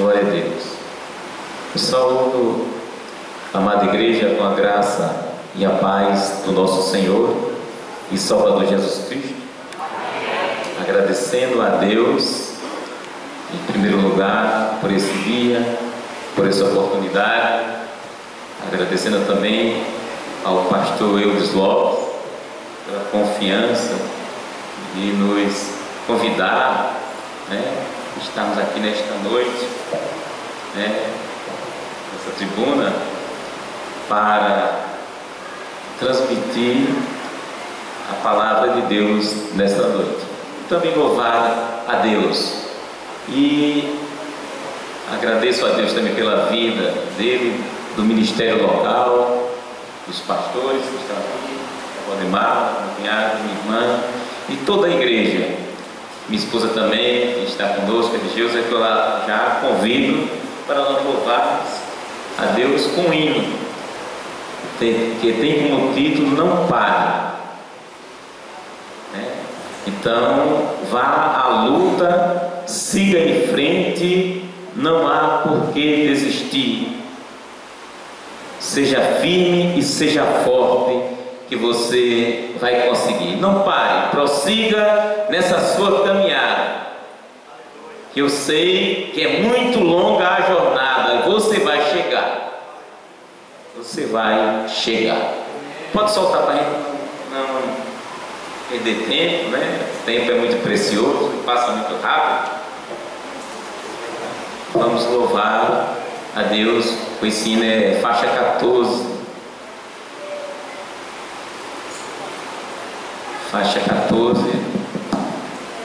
Glória a Deus. Eu saúdo a amada igreja com a graça e a paz do nosso Senhor e Salvador Jesus Cristo. Agradecendo a Deus, em primeiro lugar, por esse dia, por essa oportunidade. Agradecendo também ao pastor Eudes Lopes pela confiança de nos convidar, estamos aqui nesta noite, nessa tribuna, para transmitir a palavra de Deus nesta noite. Também louvar a Deus e agradeço a Deus também pela vida dele, do ministério local, dos pastores que estão aqui, a Valdemar, a minha cunhada, minha irmã e toda a igreja. Minha esposa também, que está conosco, a Religiosa, que eu já convido para nós louvarmos a Deus com um hino, que tem como título Não Pare. Então, vá à luta, siga em frente, não há por que desistir. Seja firme e seja forte, que você vai conseguir. Não pare, prossiga nessa sua caminhada, que eu sei que é muito longa a jornada. Você vai chegar. Você vai chegar. Pode soltar para a gente não perder tempo, O tempo é muito precioso, passa muito rápido. Vamos louvar a Deus. O ensino é faixa 14. Faixa 14.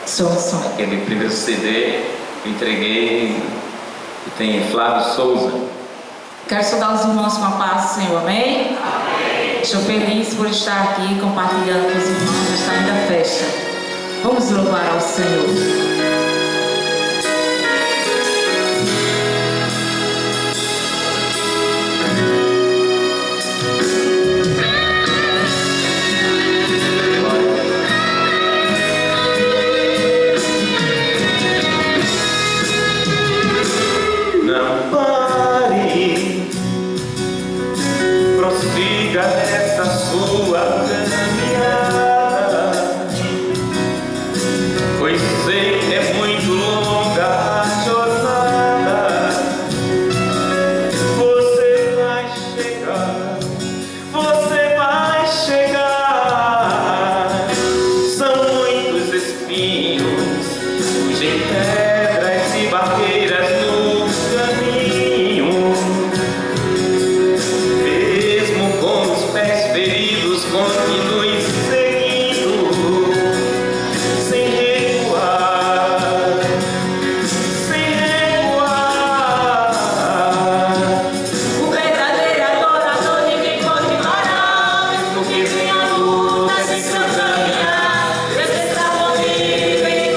Som. Aquele primeiro CD que eu entreguei, que tem Flávio Souza. Quero saudar os irmãos com a paz do Senhor, amém? Amém. Estou feliz por estar aqui compartilhando com os irmãos nesta linda festa. Vamos louvar ao Senhor. Essa sua caminhada, pois sei que é muito longa a jornada. Você vai chegar, você vai chegar. São muitos espinhos, surgem pedras e barreiras no caminho. Continue seguindo, sem recuar, sem recuar. O verdadeiro adorador ninguém pode parar, mesmo que venha a luta sem seu caminhar. Deus está comigo, Ele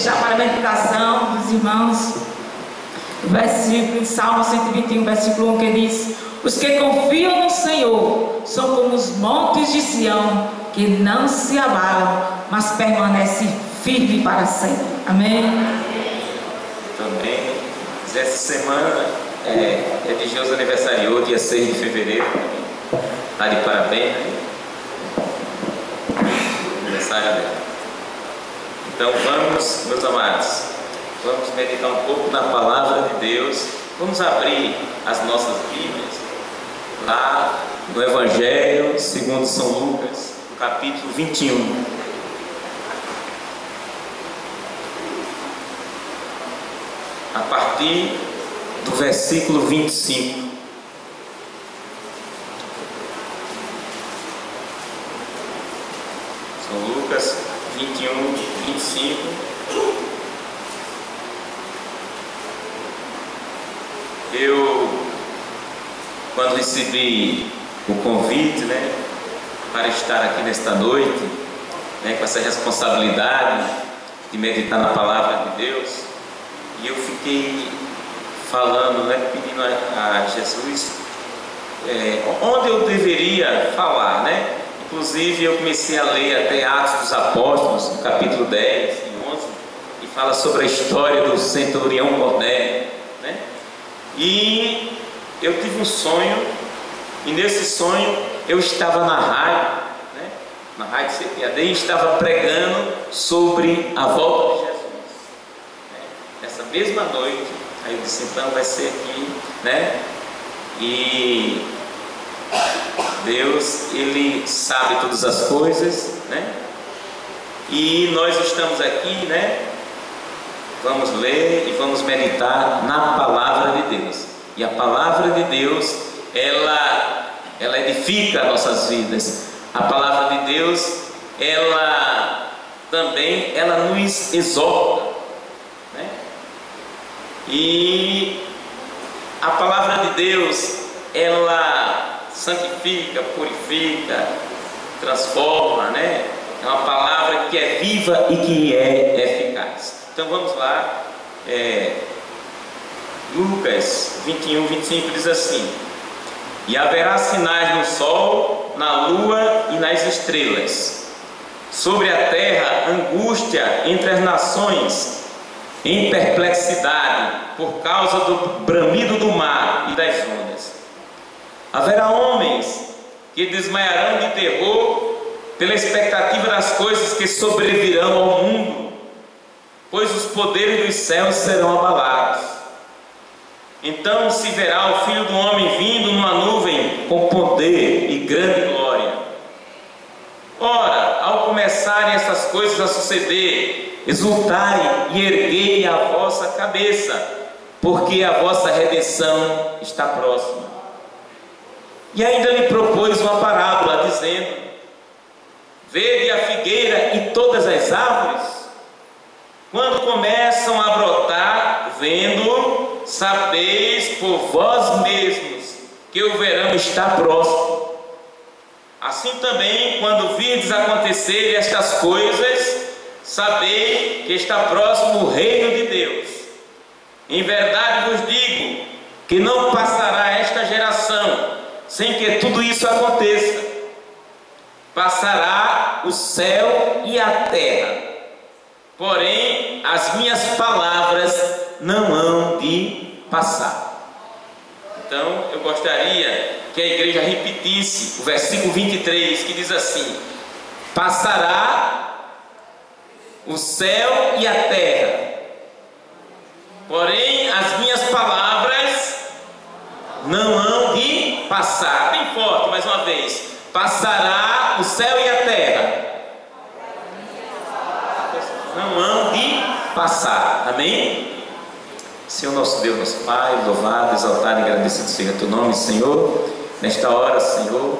deixar para a meditação dos irmãos o versículo de Salmo 121, versículo 1, que diz: os que confiam no Senhor são como os montes de Sião, que não se abalam, mas permanecem firmes para sempre. Amém? Também, essa semana Religioso aniversariou, dia 6 de fevereiro. Está de parabéns, né? Aniversário dela. Então vamos, meus amados, vamos meditar um pouco na palavra de Deus. Vamos abrir as nossas Bíblias lá no Evangelho segundo São Lucas, no capítulo 21. A partir do versículo 25. São Lucas 21, 25. Eu, quando recebi o convite, né, para estar aqui nesta noite, né, com essa responsabilidade de meditar na palavra de Deus, e eu fiquei falando, né, pedindo a Jesus onde eu deveria falar, né? Inclusive eu comecei a ler até Atos dos Apóstolos, no capítulo 10 e 11, e fala sobre a história do centurião Cornélio, né? E eu tive um sonho, e nesse sonho eu estava na rádio, né? Na rádio CPAD, e estava pregando sobre a volta de Jesus. Nessa mesma noite, aí eu disse, então vai ser aqui, né? E Deus, Ele sabe todas as coisas, né? E nós estamos aqui, né? Vamos ler e vamos meditar na palavra de Deus. E a palavra de Deus, ela edifica nossas vidas. A palavra de Deus, ela também, ela nos exorta, né? E a palavra de Deus, ela santifica, purifica, transforma, né? É uma palavra que é viva e que é eficaz. Então vamos lá, Lucas 21, 25 diz assim: e haverá sinais no sol, na lua e nas estrelas, sobre a terra angústia entre as nações, em perplexidade por causa do bramido do mar e das ondas. Haverá homens que desmaiarão de terror pela expectativa das coisas que sobrevirão ao mundo, pois os poderes dos céus serão abalados. Então se verá o Filho do Homem vindo numa nuvem com poder e grande glória. Ora, ao começarem essas coisas a suceder, exultai e erguei a vossa cabeça, porque a vossa redenção está próxima. E ainda lhe propôs uma parábola, dizendo: vede a figueira e todas as árvores, quando começam a brotar, vendo, sabeis por vós mesmos que o verão está próximo. Assim também, quando virdes acontecer estas coisas, sabei que está próximo o reino de Deus. Em verdade vos digo que não passará esta geração sem que tudo isso aconteça. Passará o céu e a terra, porém as minhas palavras não hão de passar. Então eu gostaria que a igreja repetisse o versículo 23, que diz assim: passará o céu e a terra, porém as minhas palavras não hão de passar. Bem forte, mais uma vez: passará o céu e a terra, não hão de passar. Amém? Senhor nosso Deus, nosso Pai, louvado, exaltado e agradecido seja teu nome, Senhor. Nesta hora, Senhor,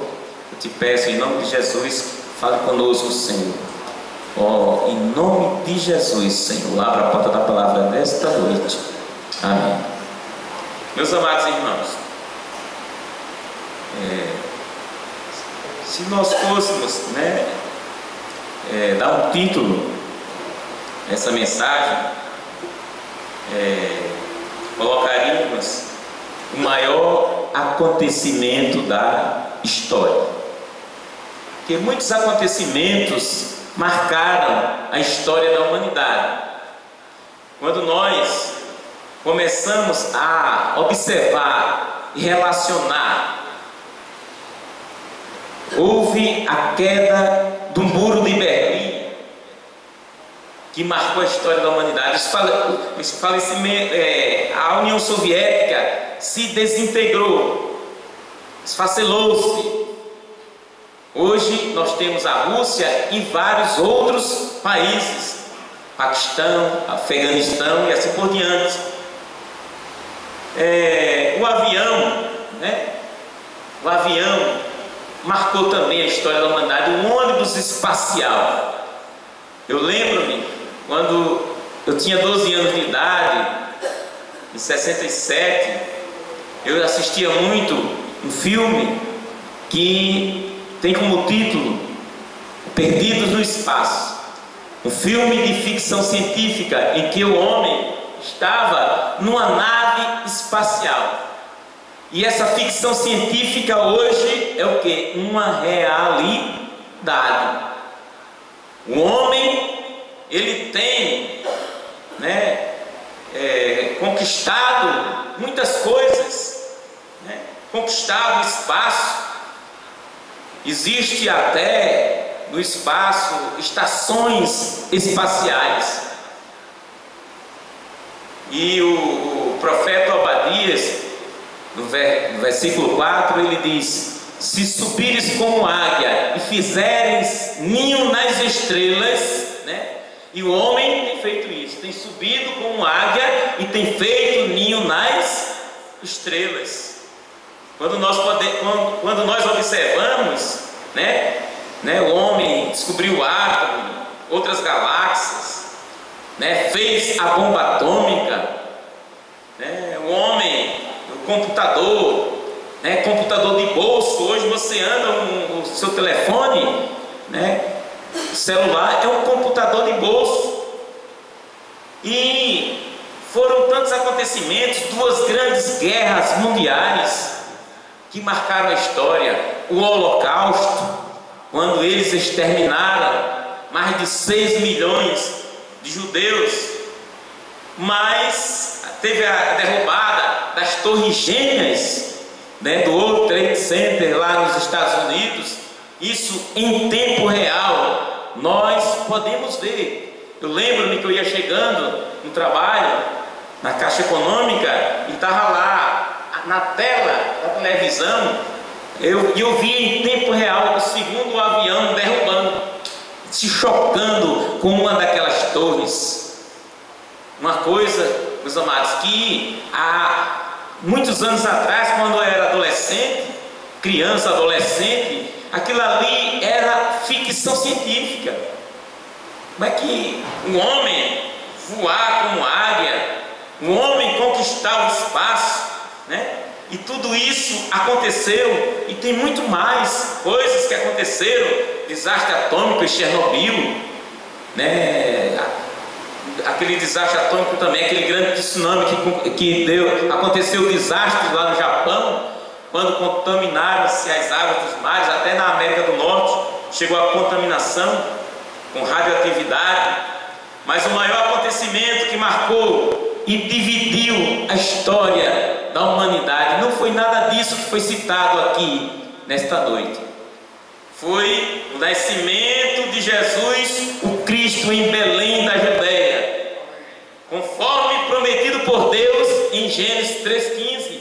eu te peço em nome de Jesus, fale conosco, Senhor. Oh, em nome de Jesus, Senhor, abra a porta da palavra nesta noite. Amém. Meus amados irmãos, se nós fôssemos, né, dar um título essa mensagem, colocaríamos o maior acontecimento da história. Porque muitos acontecimentos marcaram a história da humanidade. Quando nós começamos a observar e relacionar, houve a queda do muro de Berlim, que marcou a história da humanidade. Esse falecimento, a União Soviética se desintegrou, esfacelou-se. Hoje nós temos a Rússia e vários outros países, Paquistão, Afeganistão e assim por diante. O avião, o avião marcou também a história da humanidade. O ônibus espacial. Eu lembro-me quando eu tinha 12 anos de idade, em 67, eu assistia muito um filme que tem como título Perdidos no Espaço. Um filme de ficção científica em que o homem estava numa nave espacial. E essa ficção científica hoje é o quê? Uma realidade. O homem, ele tem conquistado muitas coisas, conquistado o espaço. Existe até no espaço estações espaciais. E o profeta Obadias, no versículo 4, ele diz: se subires como águia e fizeres ninho nas estrelas, e o homem tem feito isso, tem subido como águia e tem feito ninho nas estrelas. Quando nós observamos, o homem descobriu o átomo, outras galáxias, fez a bomba atômica, o homem, o computador, computador de bolso. Hoje você anda o seu telefone, celular é um computador de bolso. E foram tantos acontecimentos, 2 grandes guerras mundiais que marcaram a história. O Holocausto, quando eles exterminaram mais de 6 milhões de judeus. Mas teve a derrubada das torres gêmeas, do World Trade Center lá nos Estados Unidos. Isso em tempo real nós podemos ver. Eu lembro-me que eu ia chegando no trabalho, na Caixa Econômica, e estava lá na tela da televisão, eu vi em tempo real o segundo avião derrubando, se chocando com uma daquelas torres. Uma coisa, meus amados, que há muitos anos atrás, quando eu era adolescente, criança, adolescente, aquilo ali era ficção científica. Como é que um homem voar como águia, um homem conquistar o espaço, E tudo isso aconteceu, e tem muito mais coisas que aconteceram. Desastre atômico em Chernobyl, aquele desastre atômico também, aquele grande tsunami aconteceu desastres lá no Japão, quando contaminaram-se as águas dos mares. Até na América do Norte chegou a contaminação com radioatividade. Mas o maior acontecimento que marcou e dividiu a história da humanidade não foi nada disso que foi citado aqui nesta noite. Foi o nascimento de Jesus, o Cristo, em Belém da Judeia, conforme prometido por Deus em Gênesis 3,15.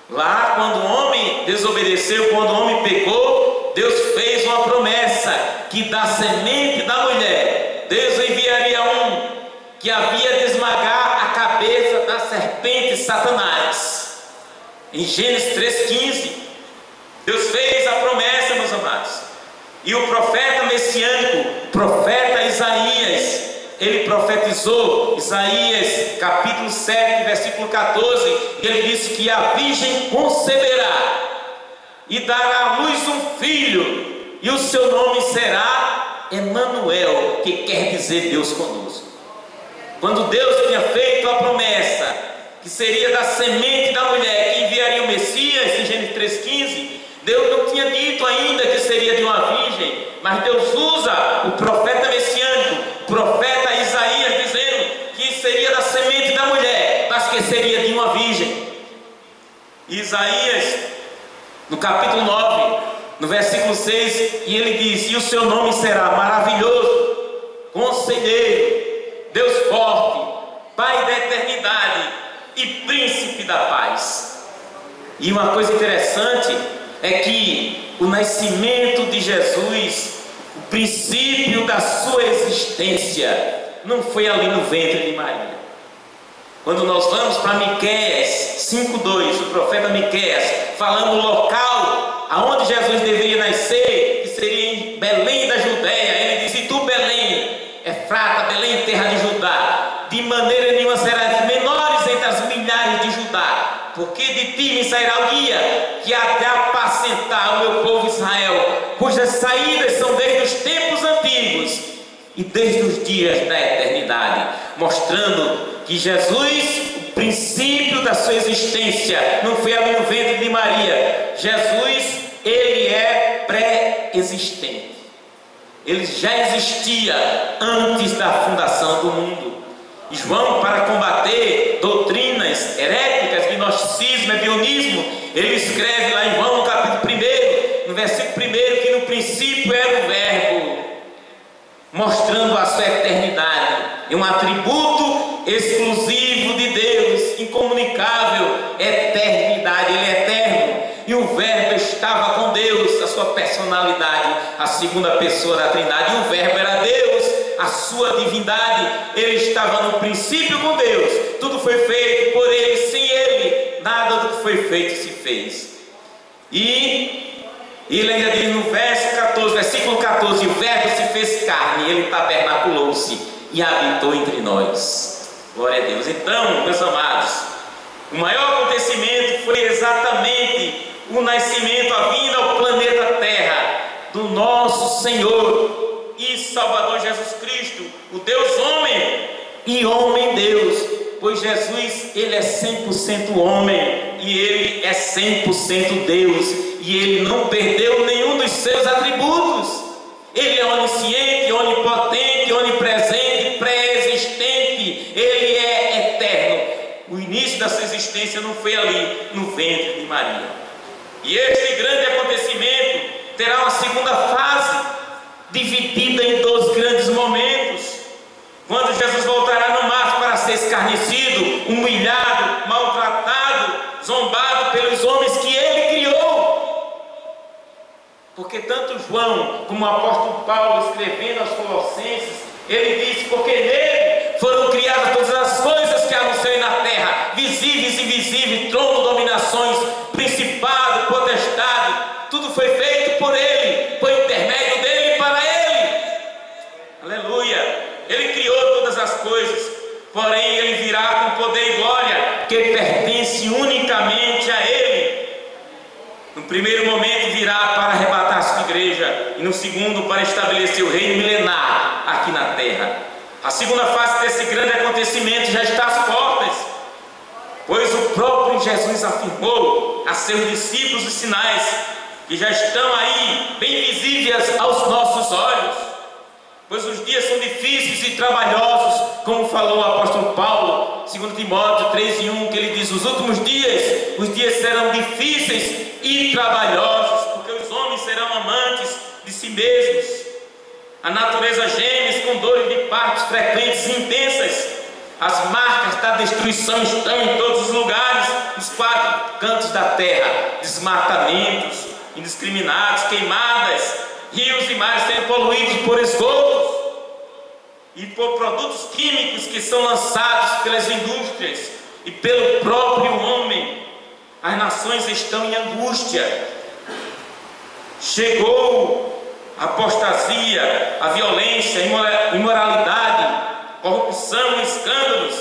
Lá, quando o homem desobedeceu, quando o homem pecou, Deus fez uma promessa que da semente da mulher Deus enviaria um que havia de esmagar a cabeça da serpente Satanás. Em Gênesis 3,15, Deus fez a promessa, meus amados. E o profeta messiânico, profeta Isaías, ele profetizou, Isaías capítulo 7, versículo 14, ele disse que a virgem conceberá e dará à luz um filho, e o seu nome será Emanuel, que quer dizer Deus conosco. quando Deus tinha feito a promessa que seria da semente da mulher que enviaria o Messias, em Gênesis 3,15, Deus não tinha dito ainda que seria de uma virgem, mas Deus usa o profeta messiânico, o profeta Isaías, dizendo que seria da semente da mulher, mas que seria de uma virgem. Isaías, no capítulo 9, no versículo 6, e ele diz: e o seu nome será maravilhoso, conselheiro, Deus forte, Pai da eternidade e príncipe da paz. E uma coisa interessante é que o nascimento de Jesus, o princípio da sua existência, não foi ali no ventre de Maria. Quando nós vamos para Miqueias 5,2, o profeta Miqueias, falando o local aonde Jesus deveria nascer, que seria em Belém da Judéia, ele diz: e tu, Belém, Efrata, Belém, terra de Judá, de maneira nenhuma serás menores entre as milhares de Judá, porque de ti me sairá o guia, que há de apacentar o meu povo Israel, cujas saídas são desde os tempos antigos e desde os dias da eternidade, mostrando que Jesus, o princípio da sua existência, não foi ali no ventre de Maria. Jesus, ele é pré-existente. Ele já existia antes da fundação do mundo. E João, para combater doutrinas heréticas, gnosticismo, ebionismo, ele escreve lá em João, no capítulo 1, no versículo 1, que no princípio era o Verbo, mostrando a sua eternidade. É um atributo exclusivo de Deus, incomunicável, eternidade. Ele é eterno, e o Verbo estava com Deus, a sua personalidade, a segunda pessoa da Trindade. E o Verbo era Deus, a sua divindade. Ele estava no princípio com Deus. Tudo foi feito por ele, sem ele nada do que foi feito se fez. E ele ainda diz no versículo 14: o Verbo se fez carne, ele tabernaculou-se e habitou entre nós. Glória a Deus. Então, meus amados, o maior acontecimento foi exatamente o nascimento, a vinda ao planeta Terra do nosso Senhor e Salvador Jesus Cristo, o Deus homem e homem Deus, pois Jesus, ele é 100% homem e ele é 100% Deus, e ele não perdeu nenhum dos seus atributos. Ele é onisciente, onipotente, onipresente, pré-existente, ele é eterno. O início da sua existência não foi ali no ventre de Maria. E este grande acontecimento terá uma segunda fase, dividida em 2 grandes momentos, quando Jesus voltará no mar para ser escarnecido, humilhado, maltratado, zombado pelos homens que ele criou. Porque tanto João como o apóstolo Paulo, escrevendo aos Colossenses, ele diz: porque nele foram criadas todas as coisas que há no céu e na terra, visíveis e invisíveis, trono, dominações, principado, potestade, tudo foi feito por ele, por intermédio dele e para ele. Aleluia! Ele criou todas as coisas, porém ele virá com poder e glória que pertence unicamente a ele. No primeiro momento virá para arrebatar a sua igreja, e no segundo para estabelecer o reino milenar aqui na terra. A segunda fase desse grande acontecimento já está às portas, pois o próprio Jesus afirmou a seus discípulos os sinais que já estão aí, bem visíveis aos nossos olhos. Pois os dias são difíceis e trabalhosos, como falou o apóstolo Paulo, 2 Timóteo 3:1, que ele diz: os últimos dias, os dias serão difíceis e trabalhosos, porque os homens serão amantes de si mesmos. A natureza geme com dores de partos frequentes e intensas. As marcas da destruição estão em todos os lugares, nos 4 cantos da terra: desmatamentos indiscriminados, queimadas, rios e mares sendo poluídos por esgotos e por produtos químicos que são lançados pelas indústrias e pelo próprio homem. As nações estão em angústia. Chegou a apostasia, a violência, a imoralidade, corrupção, escândalos,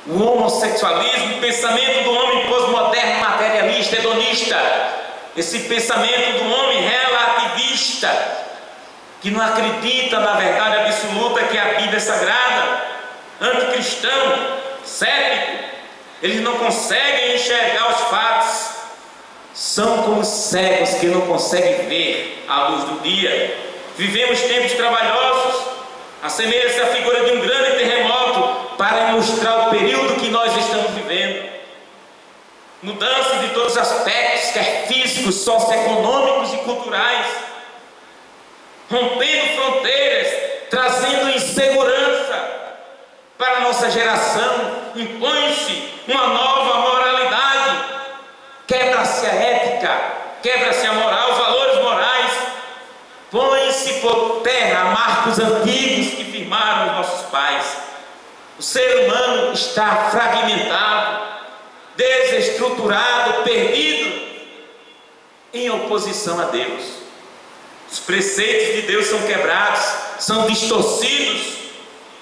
o homossexualismo, o pensamento do homem pós-moderno, materialista, hedonista, esse pensamento do homem relativista, que não acredita na verdade absoluta que é a Bíblia Sagrada. anticristão, cético. Eles não conseguem enxergar os fatos. São como cegos que não conseguem ver a luz do dia. Vivemos tempos trabalhosos. Assemelha-se à figura de um grande terremoto para ilustrar o período que nós estamos vivendo. Mudanças de todos os aspectos, quer físicos, socioeconômicos e culturais, rompendo fronteiras, trazendo insegurança para a nossa geração. Impõe-se uma nova moralidade, quebra-se a ética, quebra-se a moral, os valores morais, põe-se por terra marcos antigos que firmaram os nossos pais. O ser humano está fragmentado, desestruturado, perdido, em oposição a Deus. Os preceitos de Deus são quebrados, são distorcidos,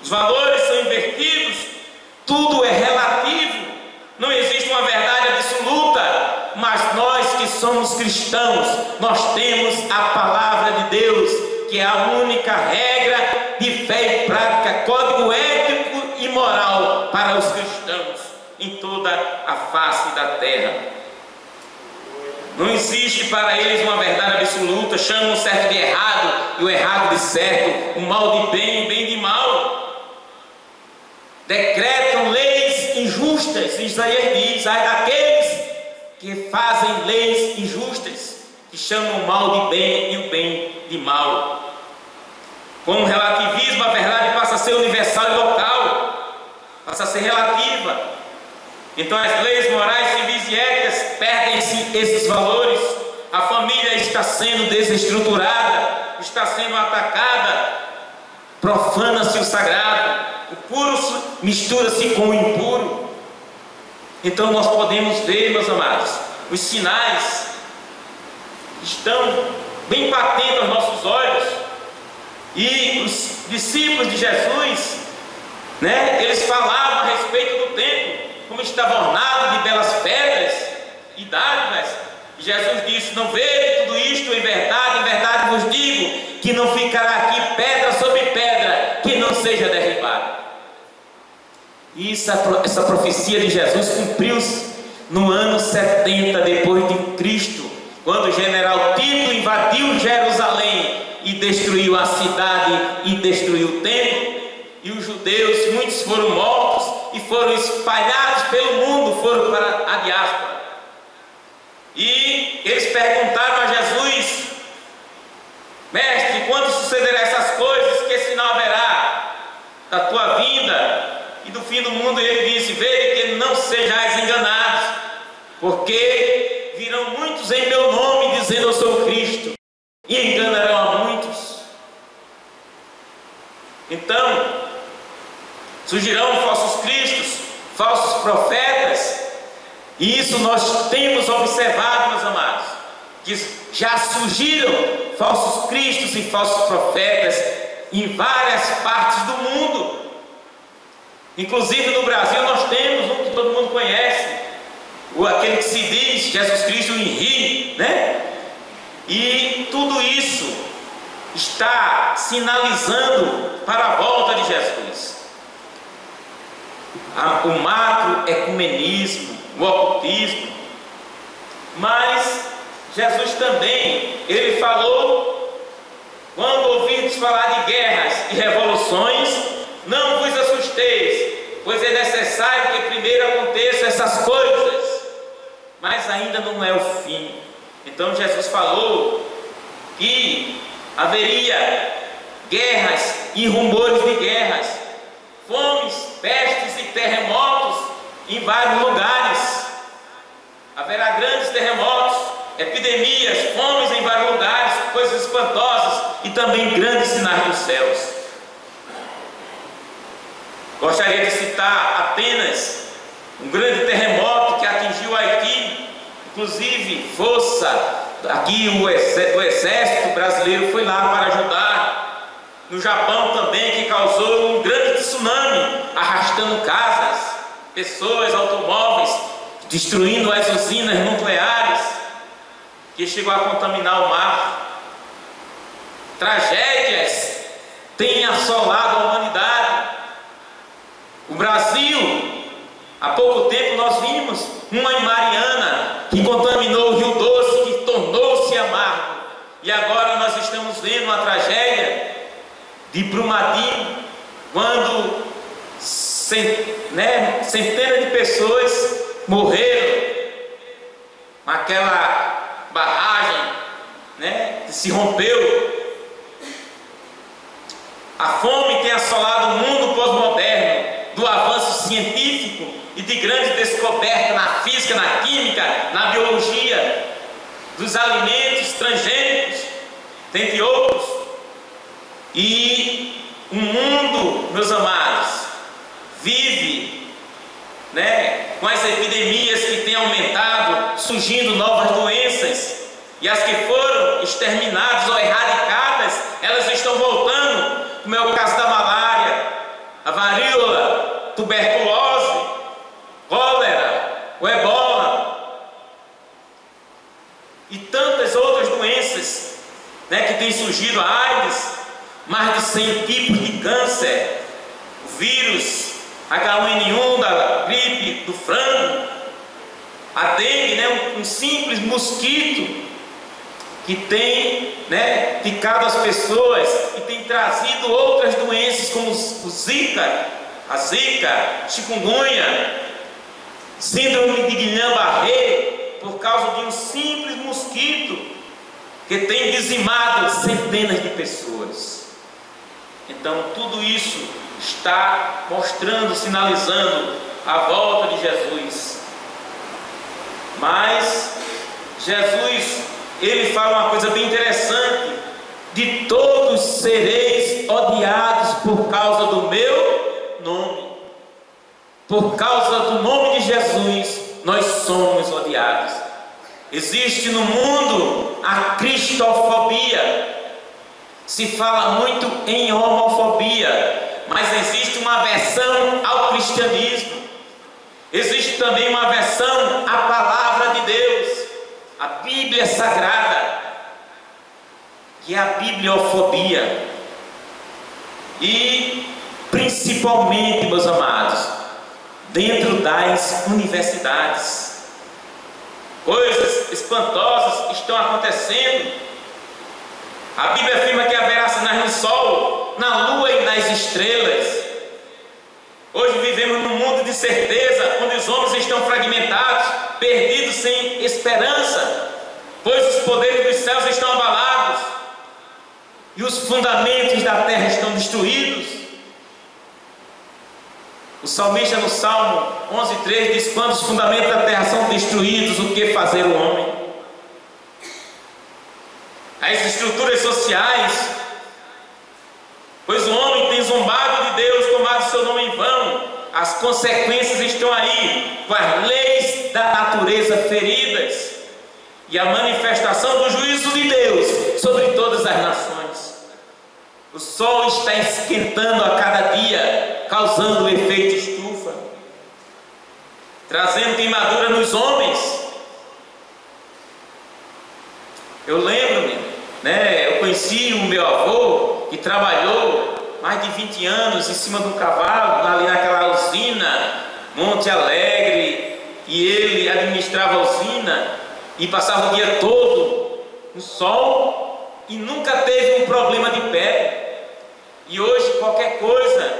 os valores são invertidos, tudo é relativo, não existe uma verdade absoluta, mas nós que somos cristãos, nós temos a palavra de Deus, que é a única regra de fé e prática, código ético e moral para os cristãos em toda a face da terra. Não existe para eles uma verdade absoluta. Chamam o certo de errado e o errado de certo, o mal de bem e o bem de mal. Decretam leis injustas. Isaías diz: ai daqueles que fazem leis injustas, que chamam o mal de bem e o bem de mal. Com o relativismo, a verdade passa a ser universal e local, passa a ser relativa. Então as leis morais, civis e éticas perdem-se esses valores. A família está sendo desestruturada, está sendo atacada, profana-se o sagrado, o puro mistura-se com o impuro. Então nós podemos ver, meus amados, os sinais estão bem patentes aos nossos olhos. E os discípulos de Jesus, eles falavam a respeito do templo, como estava ornado de belas pedras e dádivas. E Jesus disse: não vejo tudo isto em verdade vos digo, que não ficará aqui pedra sobre pedra que não seja derribada. E essa profecia de Jesus cumpriu-se no ano 70 depois de Cristo, quando o general Tito invadiu Jerusalém e destruiu a cidade e destruiu o templo. E os judeus, muitos foram mortos e foram espalhados pelo mundo, foram para a diáspora. E eles perguntaram a Jesus: mestre, quando sucederão essas coisas? Que sinal haverá da tua vinda e do fim do mundo? E ele disse: vede que não sejais enganados, porque virão muitos em meu nome dizendo eu sou Cristo, e enganarão a muitos. Então surgirão falsos cristos, falsos profetas, e isso nós temos observado, meus amados, que já surgiram falsos cristos e falsos profetas em várias partes do mundo. Inclusive no Brasil nós temos um que todo mundo conhece, aquele que se diz Jesus Cristo em Rio, E tudo isso está sinalizando para a volta de Jesus. O macroecumenismo, o ocultismo. Mas Jesus também, ele falou: quando ouvirdes falar de guerras e revoluções, não vos assusteis, pois é necessário que primeiro aconteçam essas coisas, mas ainda não é o fim. Então Jesus falou que haveria guerras e rumores de guerras, fomes, pestes e terremotos em vários lugares. Haverá grandes terremotos, epidemias, fomes em vários lugares, coisas espantosas e também grandes sinais dos céus. Gostaria de citar apenas um grande terremoto que atingiu o Haiti. Inclusive, aqui o exército brasileiro foi lá para ajudar. No Japão também, que causou um grande tsunami, arrastando casas, pessoas, automóveis, destruindo as usinas nucleares, que chegou a contaminar o mar. Tragédias têm assolado a humanidade. Brasil, há pouco tempo nós vimos uma em Mariana que contaminou o Rio Doce, que tornou-se amargo. E agora nós estamos vendo uma tragédia de Brumadinho, quando centenas de pessoas morreram naquela barragem, que se rompeu. A fome tem assolado o mundo pós-moderno, do avanço científico e de grande descoberta na física, na química, na biologia, dos alimentos transgênicos, dentre outros. E o mundo, meus amados, vive com as epidemias que têm aumentado, surgindo novas doenças, e as que foram exterminadas ou erradicadas, elas estão voltando, como é o caso da malária, a varíola, tuberculose, cólera, o ebola e tantas outras doenças que têm surgido, a AIDS, mais de 100 tipos de câncer, o vírus H1N1 da gripe do frango, a dengue, um simples mosquito que tem picado as pessoas e tem trazido outras doenças como o Zika, a Zika, chikungunya, síndrome de Guillain-Barré, por causa de um simples mosquito que tem dizimado centenas de pessoas. Então tudo isso está mostrando, sinalizando a volta de Jesus. Mas Jesus, ele fala uma coisa bem interessante: de todos sereis odiados por causa do meu nome. Por causa do nome de Jesus, nós somos odiados. Existe no mundo a cristofobia. Se fala muito em homofobia, mas existe uma aversão ao cristianismo. Existe também uma aversão à palavra de Deus, a Bíblia Sagrada, que é a bibliofobia. E principalmente, meus amados, dentro das universidades, coisas espantosas estão acontecendo. A Bíblia afirma que haverá sinais no sol, na lua e nas estrelas. Hoje vivemos num mundo de certeza, onde os homens estão fragmentados, perdidos, sem esperança, pois os poderes dos céus estão abalados e os fundamentos da terra estão destruídos. O salmista no Salmo 11:3 diz: quando os fundamentos da terra são destruídos, o que fazer o homem? As estruturas sociais, pois o homem tem zombado de Deus, tomado seu nome em vão. As consequências estão aí, com as leis da natureza feridas e a manifestação do juízo de Deus sobre todas as nações. O sol está esquentando a cada dia, causando o efeito estufa, trazendo queimadura nos homens. Eu lembro-me, eu conheci o meu avô, que trabalhou mais de 20 anos em cima de um cavalo, ali naquela usina, Monte Alegre, e ele administrava a usina, e passava o dia todo no sol, e nunca teve um problema de pele. E hoje, qualquer coisa,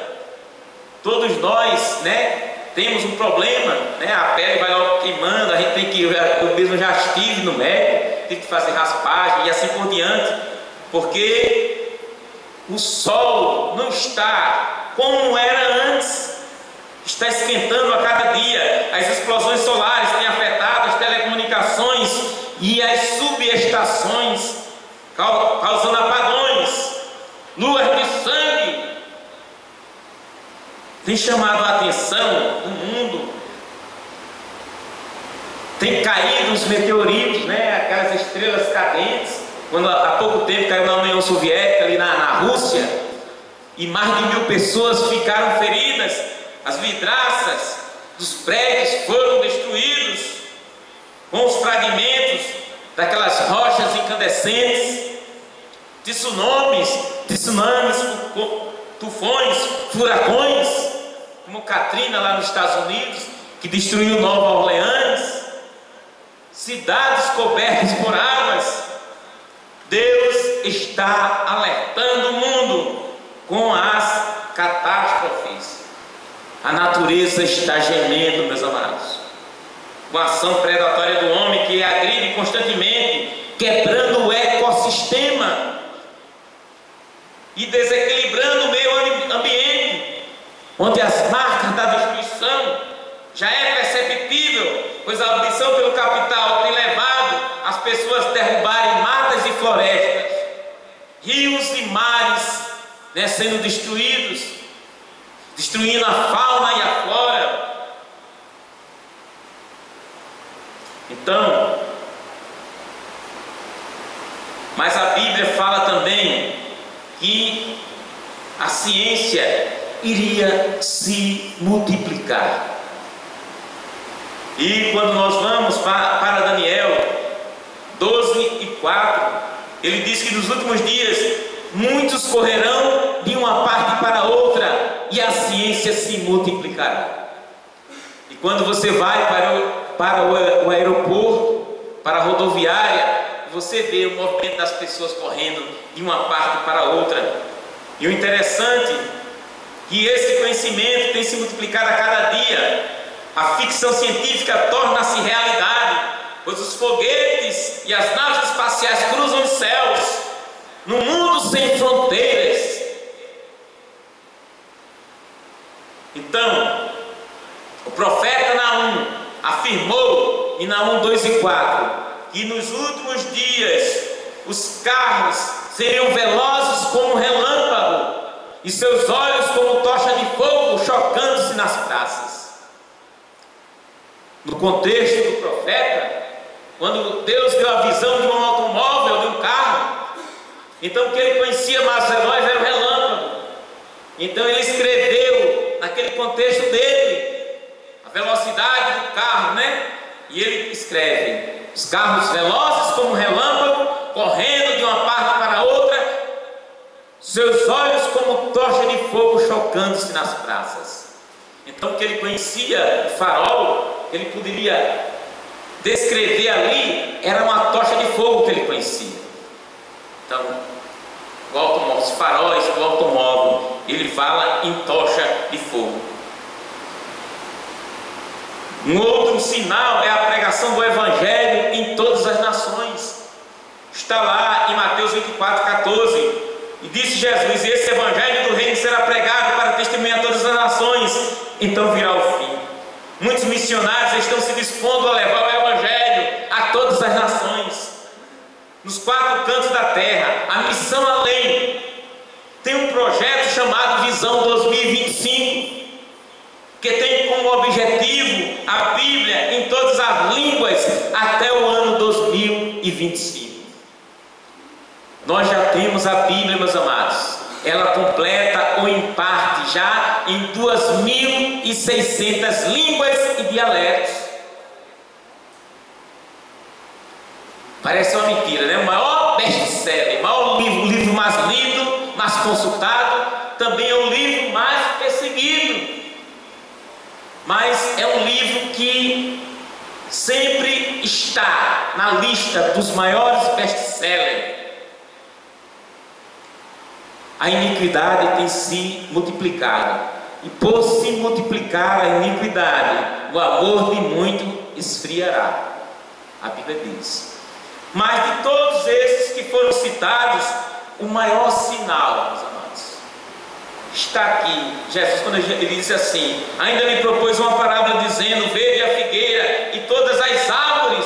todos nós, temos um problema, a pele vai logo queimando, a gente tem que, eu mesmo já estive no médico, tive que fazer raspagem e assim por diante, porque o sol não está como era antes, está esquentando a cada dia. As explosões solares têm afetado as telecomunicações e as subestações, causando apagões, luas de sangue. Tem chamado a atenção do mundo. Tem caído os meteoritos, aquelas estrelas cadentes, quando há pouco tempo caiu na União Soviética, ali na Rússia, e mais de 1000 pessoas ficaram feridas. As vidraças dos prédios foram destruídos com os fragmentos daquelas rochas incandescentes. Tsunamis, tufões, furacões, como Katrina lá nos Estados Unidos, que destruiu Nova Orleans, cidades cobertas por águas. Deus está alertando o mundo com as catástrofes. A natureza está gemendo, meus amados, com a ação predatória do homem que agride constantemente, quebrando o ecossistema e desequilibrando o meio ambiente, onde as marcas da destruição já é perceptível, pois a ambição pelo capital tem levado as pessoas a derrubarem matas e florestas, rios e mares, né, sendo destruídos, destruindo a fauna e a flora. Então, mas a Bíblia fala também que a ciência iria se multiplicar. E quando nós vamos para Daniel 12:4, ele diz que nos últimos dias muitos correrão de uma parte para outra e a ciência se multiplicará. E quando você vai para o aeroporto, para a rodoviária, você vê o movimento das pessoas correndo de uma parte para outra. E o interessante é que esse conhecimento tem se multiplicado a cada dia. A ficção científica torna-se realidade, pois os foguetes e as naves espaciais cruzam os céus, num mundo sem fronteiras. Então, o profeta Naum afirmou em Naum 2:4 que nos últimos dias os carros seriam velozes como relâmpago e seus olhos como tocha de fogo chocando-se nas praças. No contexto do profeta, quando Deus deu a visão de um automóvel, de um carro, então o que ele conhecia mais veloz era o relâmpago. Então ele escreveu naquele contexto dele a velocidade do carro, né? E ele escreve: os carros velozes como relâmpago, correndo de uma parte para outra, seus olhos como tocha de fogo chocando-se nas praças. Então o que ele conhecia, o farol, que ele poderia descrever ali, era uma tocha de fogo que ele conhecia. Então, o automóvel, os faróis do automóvel, ele fala em tocha de fogo. Um outro sinal é a pregação do Evangelho em todas as nações. Está lá em Mateus 24:14. E disse Jesus: e esse Evangelho do reino será pregado para testemunhar a todas as nações, então virá o fim. Muitos missionários estão se dispondo a levar o Evangelho a todas as nações, nos 4 cantos da terra. A missão além tem um projeto chamado Visão 2025, que tem como objetivo a Bíblia em todas as línguas até o ano 2025. Nós já temos a Bíblia, meus amados. Ela completa ou em parte já em 2.600 línguas e dialetos. Parece uma mentira, né? O maior best-seller, o maior livro mais lido, mais consultado, também é o livro mais perseguido. Mas é um livro que sempre está na lista dos maiores best-sellers. A iniquidade tem se multiplicado, e por se multiplicar a iniquidade, o amor de muito esfriará. A Bíblia diz. Mas de todos esses que foram citados, o maior sinal, meus amados, está aqui. Jesus, quando ele disse assim: ainda me propôs uma parábola dizendo: vede a figueira e todas as árvores,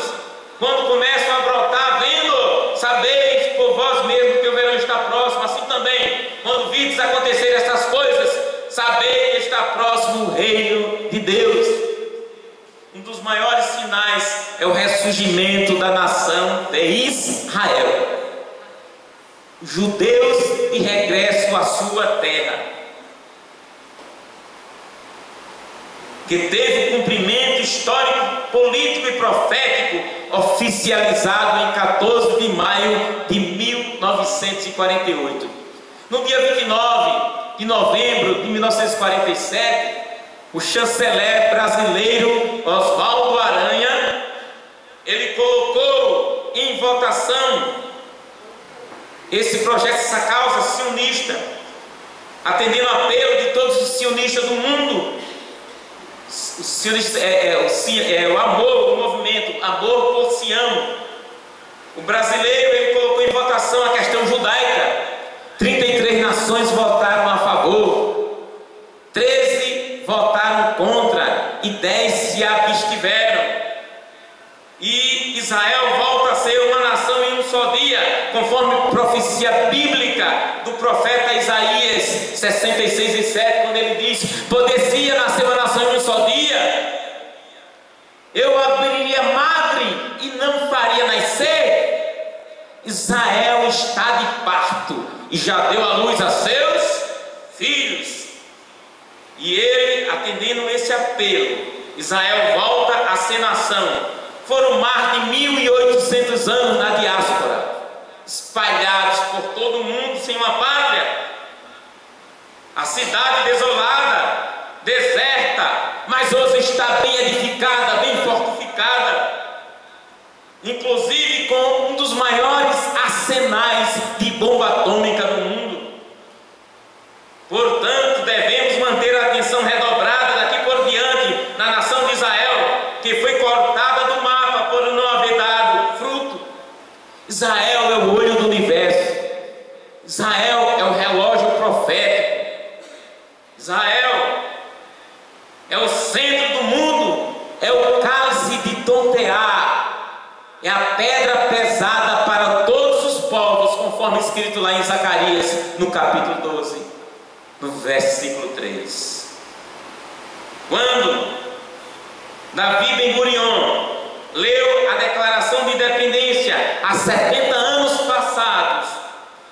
quando começam a brotar, vendo, sabeis por vós mesmos que o verão está próximo. Assim também, quando vides acontecer estas coisas, sabeis que está próximo o reino de Deus. Um dos maiores sinais é o ressurgimento da nação de Israel. Judeus de regresso à sua terra, que teve cumprimento histórico, político e profético oficializado em 14 de maio de 1948. No dia 29 de novembro de 1947, o chanceler brasileiro Oswaldo Aranha, ele colocou em votação esse projeto, essa causa sionista, atendendo ao apelo de todos os sionistas do mundo. O sionista o amor, o movimento Amor por Sião. O brasileiro, ele colocou em votação a questão judaica. 33 nações votaram a favor, 13 votaram contra e 10 se abstiveram. E Israel volta a ser uma nação em um só dia, conforme profecia bíblica do profeta Isaías 66:7, quando ele diz: poderia nascer uma nação em um só dia, eu abriria madre e não faria nascer. Israel está de parto e já deu à luz a seus filhos. E ele, atendendo esse apelo, Israel volta a ser nação. Foram mais de 1.800 anos na diáspora, espalhados por todo o mundo sem uma pátria. A cidade desolada, deserta, mas hoje está bem edificada, bem fortificada, inclusive com um dos maiores arsenais de bomba atômica do mundo. Portanto, devemos manter a atenção redobrada daqui por diante na nação de Israel, que foi cortada do mapa por não haver dado fruto. Israel é o olho do universo. Israel é o relógio profético. Israel é o centro do mundo, é o cálice de tontear, é a pedra pesada para todos os povos, conforme escrito lá em Zacarias, no capítulo 12, no versículo 3. Quando Davi Ben-Gurion leu a Declaração de Independência há 70 anos passados,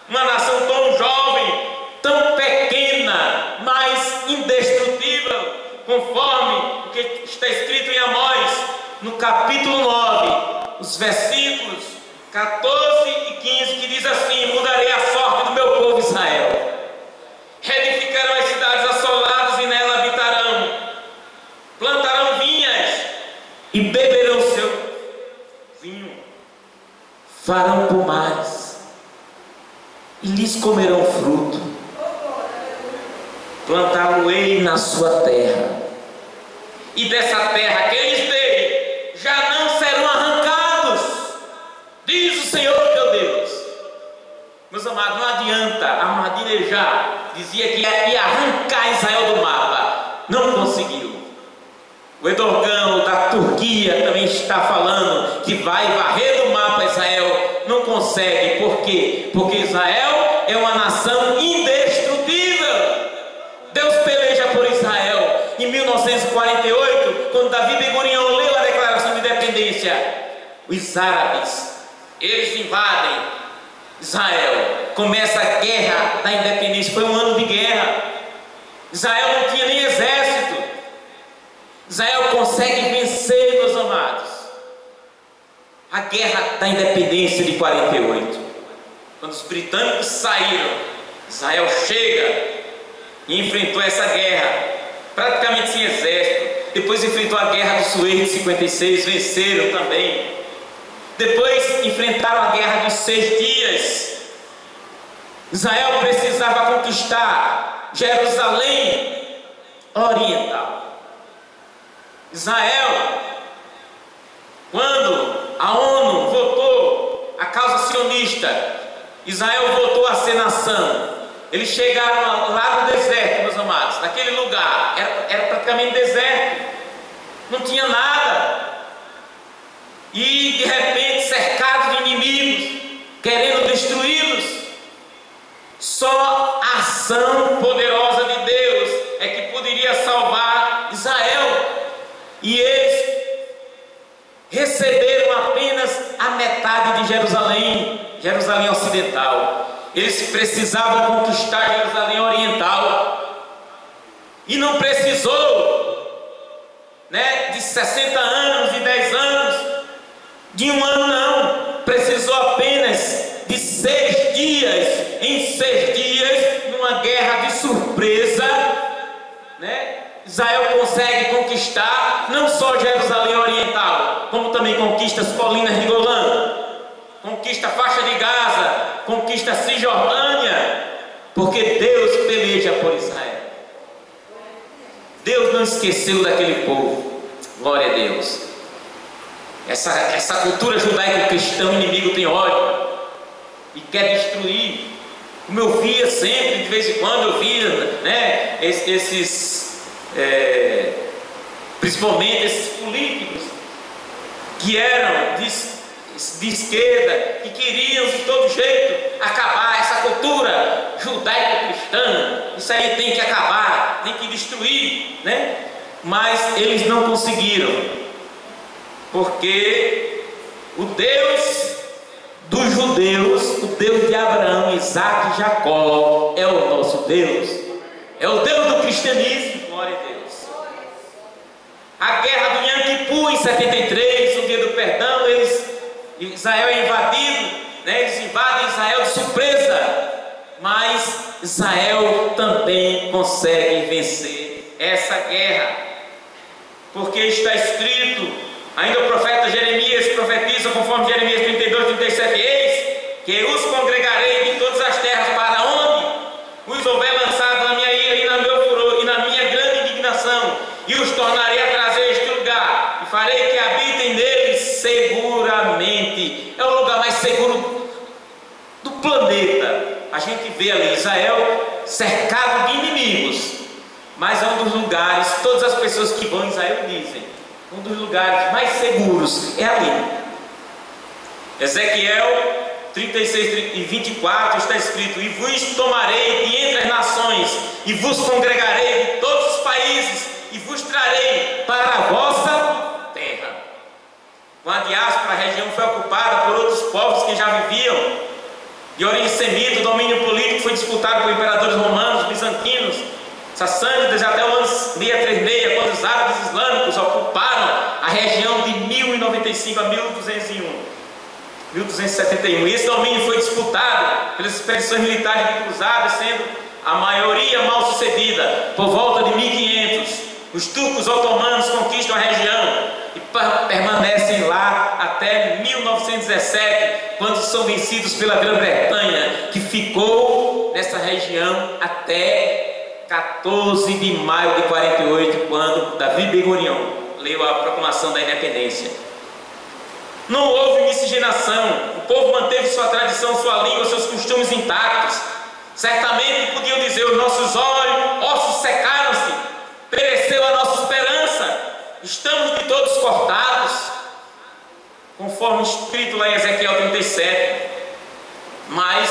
uma nação tão jovem, tão pequena, mas indestrutível, conforme o que está escrito em Amós, no capítulo 9, os versículos 14 e 15, que diz assim: mudarei a sorte do meu povo Israel, reedificarão as cidades assoladas e nela habitarão, plantarão vinhas e beberão seu vinho, farão pomares e lhes comerão fruto, plantá-lo-ei na sua terra, e dessa terra que eles dei já não serão arrancados, diz o Senhor teu Deus. Meus amados, não adianta Ahmadinejad dizia que ia arrancar Israel do mapa, não conseguiu. O Erdogan da Turquia também está falando que vai varrer do mapa Israel, não consegue. Por quê? Porque Israel é uma nação indestrutível. Deus peleja por Israel. Em 1948, quando Davi Ben-Gurion leu a Declaração de Independência, os árabes, eles invadem Israel, começa a guerra da independência. Foi um ano de guerra. Israel não tinha nem exército. Israel consegue vencer, meus amados, a guerra da independência de 48. Quando os britânicos saíram, Israel chega e enfrentou essa guerra, praticamente sem exército. Depois enfrentou a guerra do Suez de 56, venceram também. Depois enfrentaram a guerra dos 6 dias. Israel precisava conquistar Jerusalém Oriental. Israel, quando a ONU votou a causa sionista, Israel voltou a ser nação. Eles chegaram lá no deserto, meus amados, naquele lugar, era praticamente deserto, não tinha nada. E de repente, cercados de inimigos, querendo destruí-los, só a ação poderosa de Deus é que poderia salvar Israel. E eles receberam apenas a metade de Jerusalém, Jerusalém Ocidental. Eles precisavam conquistar Jerusalém Oriental. E não precisou, de 60 anos, de 10 anos, de um ano não. Precisou apenas de 6 dias. Em 6 dias, numa guerra de surpresa, né, Israel consegue conquistar não só Jerusalém Oriental, como também conquista as colinas de Golã, conquista a faixa de Gaza, conquista a Cisjordânia, porque Deus peleja por Israel. Deus não esqueceu daquele povo. Glória a Deus. Essa cultura judaico-cristã, o inimigo tem ódio e quer destruir. Como eu via sempre, de vez em quando eu via, né, principalmente esses políticos que eram de esquerda, que queriam de todo jeito acabar essa cultura judaico-cristã. Isso aí tem que acabar, tem que destruir, né? Mas eles não conseguiram, porque o Deus dos judeus, o Deus de Abraão, Isaac e Jacó, é o nosso Deus, é o Deus do cristianismo. Glória a Deus. A guerra do Yom Kippur em 73, o dia do perdão, Israel é invadido, né? Eles invadem Israel de surpresa, mas Israel também consegue vencer essa guerra, porque está escrito, ainda o profeta Jeremias profetiza conforme Jeremias 32, 37, eis que os congregarei de todas as terras para onde os houver lançado na minha ira e no meu furor e na minha grande indignação, e os tornarei a trazer este lugar, e farei que habitem neles seguramente. É o lugar mais seguro do planeta. A gente vê ali Israel cercado de inimigos, mas é um dos lugares, todas as pessoas que vão em Israel dizem, um dos lugares mais seguros é ali. Ezequiel 36 e 24 está escrito: e vos tomarei de entre as nações, e vos congregarei de todos os países, e vos trarei para a vossa terra. Com a diáspora, a região foi ocupada por outros povos que já viviam de origem semita. O domínio político foi disputado por imperadores romanos, bizantinos, sassânidas, até o ano 636, quando os árabes islâmicos ocuparam a região de 1095 a 1271. E esse domínio foi disputado pelas expedições militares de cruzadas, sendo a maioria mal sucedida. Por volta de 1500, os turcos otomanos conquistam a região e permanecem lá até 1917, quando são vencidos pela Grã-Bretanha, que ficou nessa região até 14 de maio de 48, quando Davi Ben-Gurion leu a proclamação da independência. Não houve miscigenação, o povo manteve sua tradição, sua língua, seus costumes intactos. Certamente podiam dizer: os nossos ossos secaram-se, pereceu a nossa esperança, estamos de todos cortados, conforme escrito lá em Ezequiel 37. Mas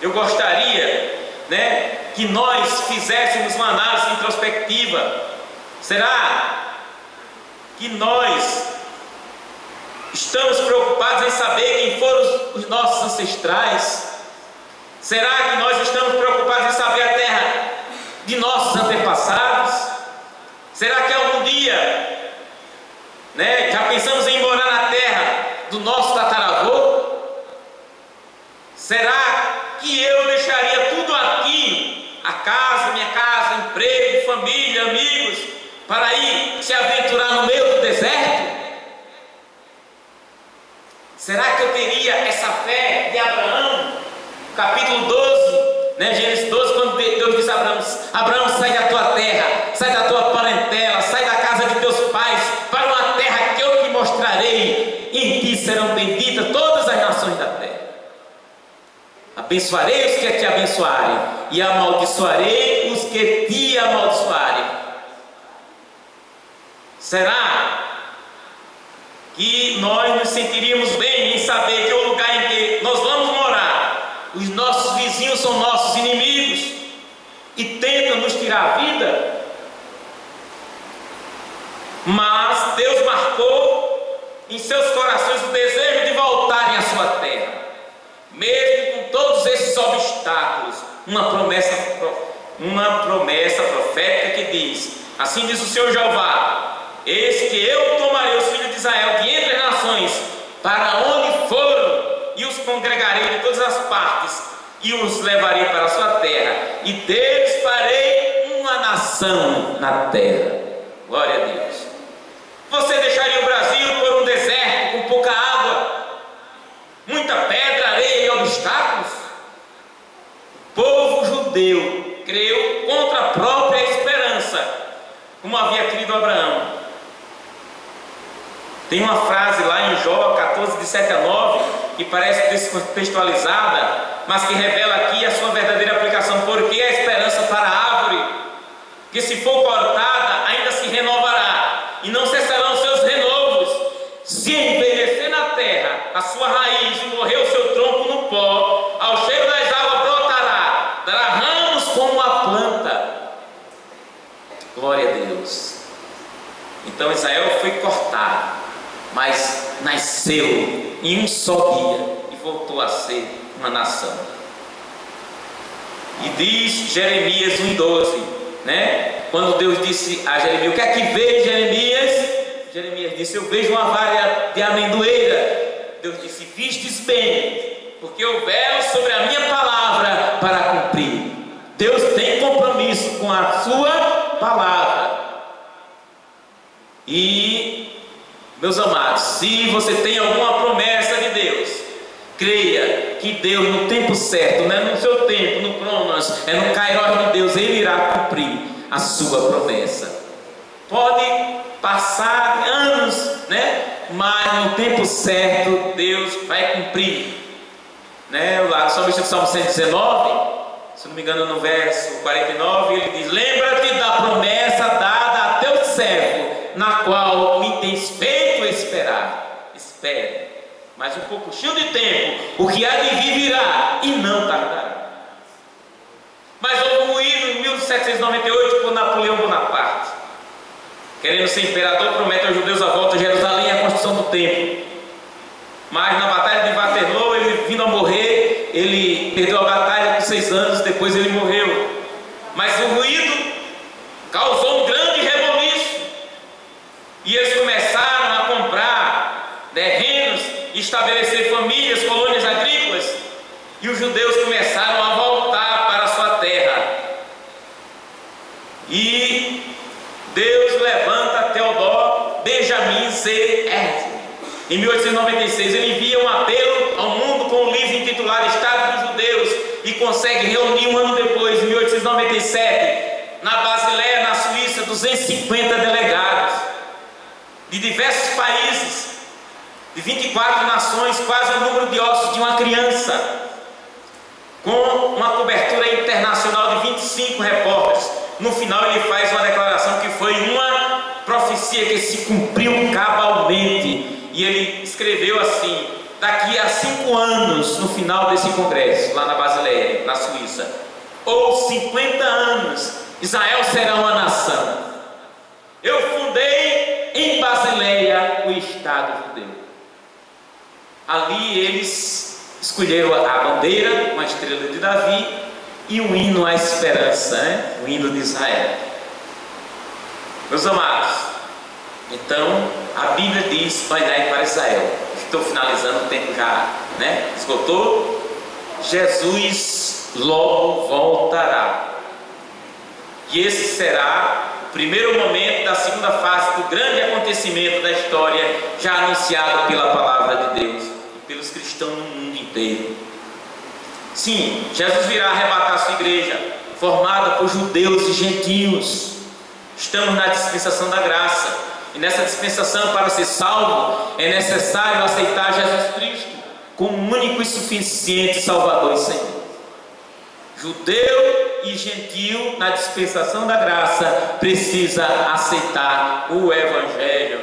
eu gostaria, né, que nós fizéssemos uma análise introspectiva. Será que nós estamos preocupados em saber quem foram os nossos ancestrais? Será que nós estamos preocupados em saber a terra de nossos antepassados? Será que algum dia, né, já pensamos em morar na terra do nosso tataravô? Será que eu deixaria tudo aqui, a casa, minha casa, emprego, família, amigos, para ir se aventurar no meio do deserto? Será que eu teria essa fé de Abraão? Capítulo 12, né, Gênesis 12, quando Deus disse a Abraão: Abraão, sai da tua terra, sai da tua parentela, sai da casa de teus pais, para uma terra que eu te mostrarei, em ti serão benditas todas as nações da terra. Abençoarei os que te abençoarem, e amaldiçoarei os que te amaldiçoarem. Será que nós nos sentiríamos bem em saber que o lugar em que nós vamos morar, os nossos vizinhos são nossos inimigos e tentam nos tirar a vida? Mas Deus marcou em seus corações o desejo de voltarem à sua terra, mesmo com todos esses obstáculos. Uma promessa profética que diz: assim diz o Senhor Jeová, eis que eu tomarei os filhos de Israel de entre as nações, para onde foram, e os congregarei de todas as partes, e os levarei para a sua terra, e deles farei um uma nação na terra. Glória a Deus. Você deixaria o Brasil por um deserto com pouca água, muita pedra, areia e obstáculos? O povo judeu creu contra a própria esperança, como havia crido Abraão. Tem uma frase lá em Jó 14, de 7 a 9, que parece descontextualizada, mas que revela aqui a sua verdadeira aplicação. Porque a esperança para a árvore, que se for cortada, ainda se renovará, e não cessarão seus renovos. Se envelhecer na terra a sua raiz e morrer o seu tronco no pó, ao cheiro das águas brotará, dará ramos como a planta. Glória a Deus. Então Israel foi cortado, mas nasceu em um só dia e voltou a ser uma nação. E diz Jeremias 1,12, né? Quando Deus disse a Jeremias: o que é que vê, Jeremias? Jeremias disse: eu vejo uma vara de amendoeira. Deus disse: vistes bem, porque eu velo sobre a minha palavra para cumprir. Deus tem compromisso com a sua palavra. E, meus amados, se você tem alguma promessa de Deus, creia que Deus, no tempo certo, não é no seu tempo, no cronos, é no kairos de Deus, Ele irá cumprir a sua promessa. Pode passar anos, né? Mas no tempo certo Deus vai cumprir, né? O salmista do Salmo 119, se não me engano, no verso 49, ele diz: lembra-te da promessa dada a teu servo, na qual me tens feito esperar. Espere mais um pouco, cheio de tempo, o que há de vir virá e não tardará. Mas houve um hino em 1798 por Napoleão Bonaparte, querendo ser imperador, promete aos judeus a volta a Jerusalém e a construção do templo. Mas na batalha de Waterloo, ele vindo a morrer, ele perdeu a batalha com 6 anos, depois ele morreu. Mas o ruído causou um grande reboliço, e eles começaram a comprar terrenos, estabelecer famílias, colônias agrícolas, e os judeus começaram a voltar para a sua terra. E Deus levanta Theodor Benjamin Z. Herzl. Em 1896 ele envia um apelo ao mundo com um livro intitulado Estado dos Judeus, e consegue reunir um ano depois, em 1897, na Basileia, na Suíça, 250 delegados de diversos países, de 24 nações, quase o número de ossos de uma criança, com uma cobertura internacional de 25 repórteres. No final ele faz uma declaração que foi uma profecia que se cumpriu cabalmente, e ele escreveu assim: daqui a 5 anos, no final desse congresso, lá na Basileia, na Suíça, ou 50 anos, Israel será uma nação. Eu fundei em Basileia o Estado judeu. Ali eles escolheram a bandeira, uma estrela de Davi, e um hino à esperança, né? O hino de Israel. Meus amados, então a Bíblia diz: olhai para Israel. Estou finalizando, o tempo já, né, esgotou. Jesus logo voltará, e esse será o primeiro momento da segunda fase do grande acontecimento da história, já anunciado pela palavra de Deus e pelos cristãos no mundo inteiro. Sim, Jesus virá arrebatar sua igreja, formada por judeus e gentios. Estamos na dispensação da graça, e nessa dispensação, para ser salvo, é necessário aceitar Jesus Cristo como único e suficiente Salvador e Senhor. Judeu e gentio, na dispensação da graça, precisa aceitar o Evangelho,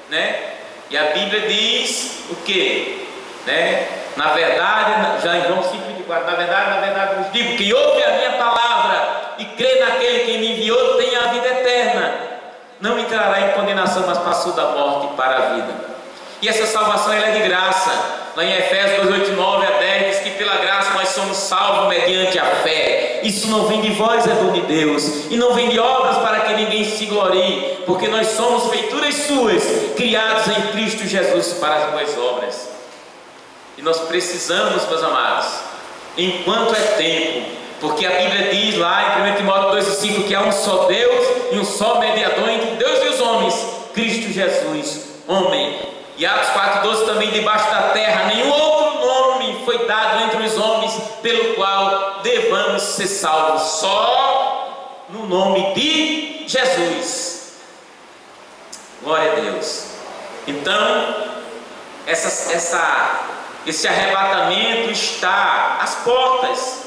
né? E a Bíblia diz o quê? Né? Na verdade, já em João 5,24, na verdade vos digo: quem ouve a minha palavra e crê naquele que me enviou tem a vida eterna, não entrará em condenação, mas passou da morte para a vida. E essa salvação ela é de graça. Lá em Efésios 2, 8, 9 a 10 diz que pela graça nós somos salvos mediante a fé. Isso não vem de vós, é dom de Deus, e não vem de obras para que ninguém se glorie, porque nós somos feituras suas, criados em Cristo Jesus para as boas obras. E nós precisamos, meus amados, enquanto é tempo, Porque a Bíblia diz lá em 1 Timóteo 2,5 que há um só Deus e um só mediador entre Deus e os homens, Cristo Jesus, homem. E Atos 4,12 também, debaixo da terra nenhum outro nome foi dado entre os homens pelo qual devamos ser salvos, só no nome de Jesus. Glória a Deus. Então esse arrebatamento está às portas.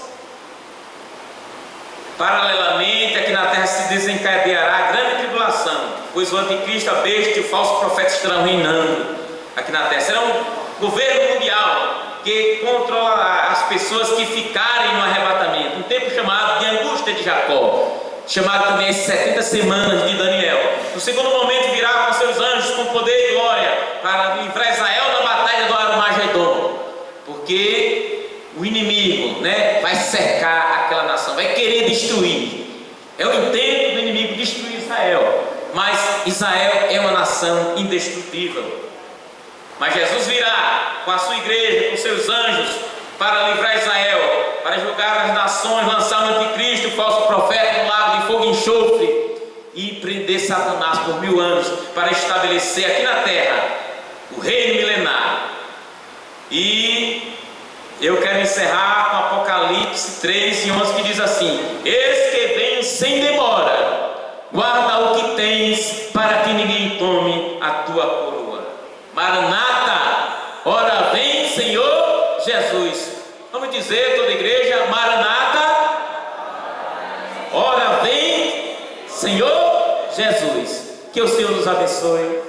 Paralelamente, aqui na terra se desencadeará a grande tribulação, pois o anticristo, a besta e o falso profeta estarão reinando aqui na terra. Será um governo mundial que controla as pessoas que ficarem no arrebatamento. Um tempo chamado de angústia de Jacó, chamado também as 70 semanas de Daniel. No segundo momento virá com seus anjos com poder e glória para livrar Israel da batalha do Armagedon, porque o inimigo, vai cercar aquela nação, vai querer destruir. É o intento do inimigo destruir Israel, mas Israel é uma nação indestrutível. Mas Jesus virá com a sua igreja, com seus anjos, para livrar Israel, para julgar as nações, lançar o anticristo, o falso profeta no lago de fogo e enxofre, e prender Satanás por 1000 anos, para estabelecer aqui na terra o reino milenário. E eu quero encerrar com Apocalipse 3:11, que diz assim: eis que venho sem demora, guarda o que tens, para que ninguém tome a tua coroa. Maranata, ora vem Senhor Jesus. Vamos dizer, toda a igreja: Maranata, ora vem Senhor Jesus. Que o Senhor nos abençoe.